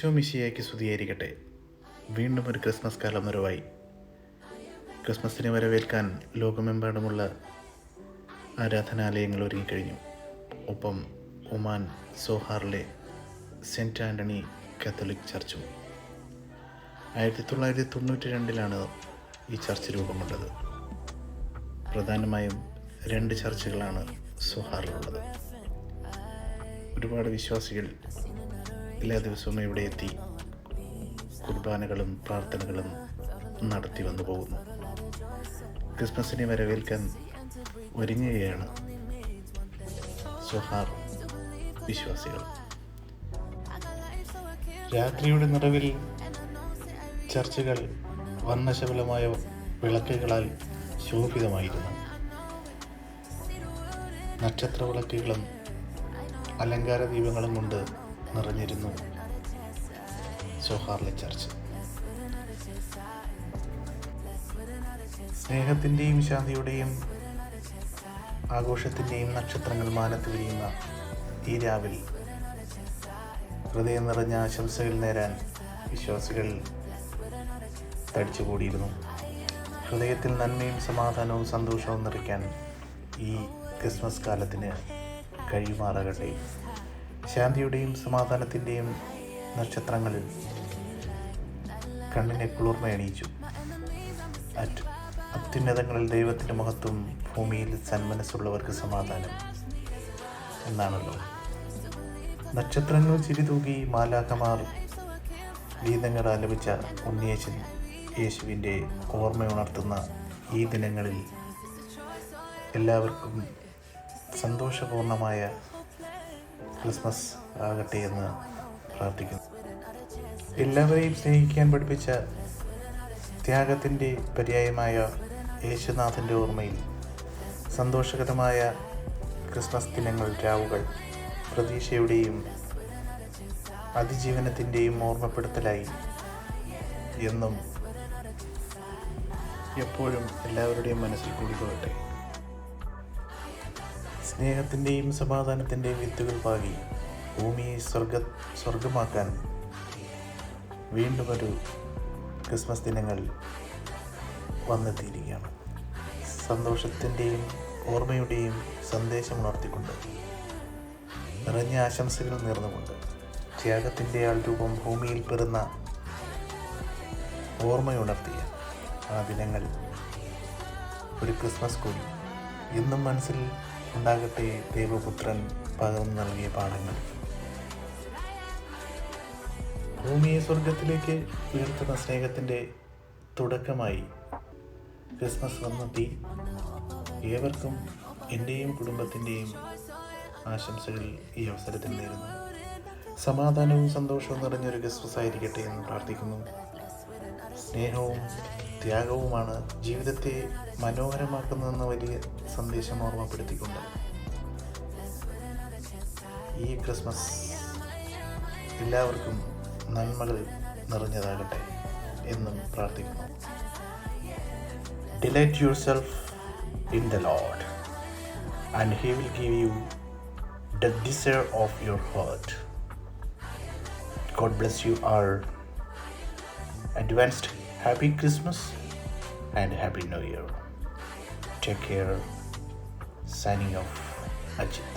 ഈശോ മിശിഹായ്ക്ക് സ്തുതിയായിരിക്കട്ടെ. വീണ്ടും ഒരു ക്രിസ്മസ് കാലം വരവായി. ക്രിസ്മസിനെ വരവേൽക്കാൻ ലോകമെമ്പാടുമുള്ള ആരാധനാലയങ്ങൾ ഒരുങ്ങിക്കഴിഞ്ഞു. ഒപ്പം ഒമാൻ സോഹാറിലെ സെൻറ്റ് ആൻ്റണി കാത്തലിക് ചർച്ചും. 1992 ഈ ചർച്ച് രൂപം കൊണ്ടത്. പ്രധാനമായും 2 ചർച്ചുകളാണ് സോഹാറിലുള്ളത്. ഒരുപാട് വിശ്വാസികൾ എല്ലാ ദിവസവും ഇവിടെ എത്തി കുർബാനകളും പ്രാർത്ഥനകളും നടത്തി വന്നു പോകുന്നു. ക്രിസ്മസിനെ വരവേൽക്കാൻ ഒരുങ്ങുകയാണ് സോഹാർ വിശ്വാസികൾ. രാത്രിയുടെ നിറവിൽ ചർച്ചുകൾ വർണ്ണശബളമായ വിളക്കുകളാൽ ശോഭിതമായിരുന്നു. നക്ഷത്ര വിളക്കുകളും അലങ്കാര ദീപങ്ങളും കൊണ്ട് നിറഞ്ഞിരുന്നു സോഹാറിലെ ചർച്ച്. സ്നേഹത്തിൻ്റെയും ശാന്തിയുടെയും ആഘോഷത്തിൻ്റെയും നക്ഷത്രങ്ങൾ മാനത്ത് വിരിയുന്ന ഈ രാവിൽ ഹൃദയം നിറഞ്ഞ ആശംസകൾ നേരാൻ വിശ്വാസികൾ തടിച്ചുകൂടിയിരുന്നു. ഹൃദയത്തിൽ നന്മയും സമാധാനവും സന്തോഷവും നിറയ്ക്കാൻ ഈ ക്രിസ്മസ് കാലത്തിന് കഴിയുമാറാകട്ടെ. ശാന്തിയുടെയും സമാധാനത്തിൻ്റെയും നക്ഷത്രങ്ങളിൽ കണ്ണിനെ കുളിർമയണിയിച്ചു. അത്യുന്നതങ്ങളിൽ ദൈവത്തിൻ്റെ മഹത്വം, ഭൂമിയിൽ സന്മനസ്സുള്ളവർക്ക് സമാധാനം എന്നാണല്ലോ. നക്ഷത്രങ്ങൾ ചിരിതൂകി മാലാഖമാർ ഗീതങ്ങൾ ആലപിച്ച ഉണ്ണിയേശൻ യേശുവിൻ്റെ ഓർമ്മയുണർത്തുന്ന ഈ ദിനങ്ങളിൽ എല്ലാവർക്കും സന്തോഷപൂർണമായ ക്രിസ്മസ് ആകട്ടെ എന്ന് പ്രാർത്ഥിക്കുന്നു. എല്ലാവരെയും സ്നേഹിക്കാൻ പഠിപ്പിച്ച ത്യാഗത്തിൻ്റെ പര്യായമായ യേശുനാഥൻ്റെ ഓർമ്മയിൽ സന്തോഷകരമായ ക്രിസ്മസ് ദിനങ്ങൾ, രാവുകൾ പ്രതീക്ഷയുടെയും അതിജീവനത്തിൻ്റെയും ഓർമ്മപ്പെടുത്തലായി എന്നും എപ്പോഴും എല്ലാവരുടെയും മനസ്സിൽ കൂടിക്കൊള്ളട്ടെ. സ്നേഹത്തിൻ്റെയും സമാധാനത്തിൻ്റെയും വിത്തുകൾ പാകി ഭൂമിയെ സ്വർഗമാക്കാൻ വീണ്ടും ഒരു ക്രിസ്മസ് ദിനങ്ങൾ വന്നെത്തിയിരിക്കുകയാണ്. സന്തോഷത്തിൻ്റെയും ഓർമ്മയുടെയും സന്ദേശം ഉണർത്തിക്കൊണ്ട്, നിറഞ്ഞ ആശംസകൾ നേർന്നുകൊണ്ട്, ത്യാഗത്തിൻ്റെ ആൾരൂപം ഭൂമിയിൽ പിറന്ന ഓർമ്മയുണർത്തിയ ആ ദിനങ്ങൾ ഒരു ക്രിസ്മസ് കൂടി ഇന്നും മനസ്സിൽ ഉണ്ടാകട്ടെ. ദൈവപുത്രൻ പകർന്നു നൽകിയ പാഠങ്ങൾ ഭൂമിയെ സ്വർഗത്തിലേക്ക് ഉയർത്തുന്ന സ്നേഹത്തിൻ്റെ തുടക്കമായി ക്രിസ്മസ് വന്നെത്തി. ഏവർക്കും എൻ്റെയും കുടുംബത്തിൻ്റെയും ആശംസകൾ ഈ അവസരത്തിൽ നേരുന്നു. സമാധാനവും സന്തോഷവും നിറഞ്ഞൊരു ക്രിസ്മസ് ആയിരിക്കട്ടെ എന്ന് പ്രാർത്ഥിക്കുന്നു. സ്നേഹവും ത്യാഗവുമാണ് ജീവിതത്തെ മനോഹരമാക്കുന്നതെന്ന വലിയ സന്ദേശം ഓർമ്മപ്പെടുത്തിക്കൊണ്ട് ഈ ക്രിസ്മസ് എല്ലാവർക്കും നന്മകൾ നിറഞ്ഞതാകട്ടെ എന്നും പ്രാർത്ഥിക്കുന്നു. Delight yourself in the Lord, and He will give you the desire of your heart. God bless you all. Advanced Happy Christmas and Happy New Year. Take care. Signing off, Ajit.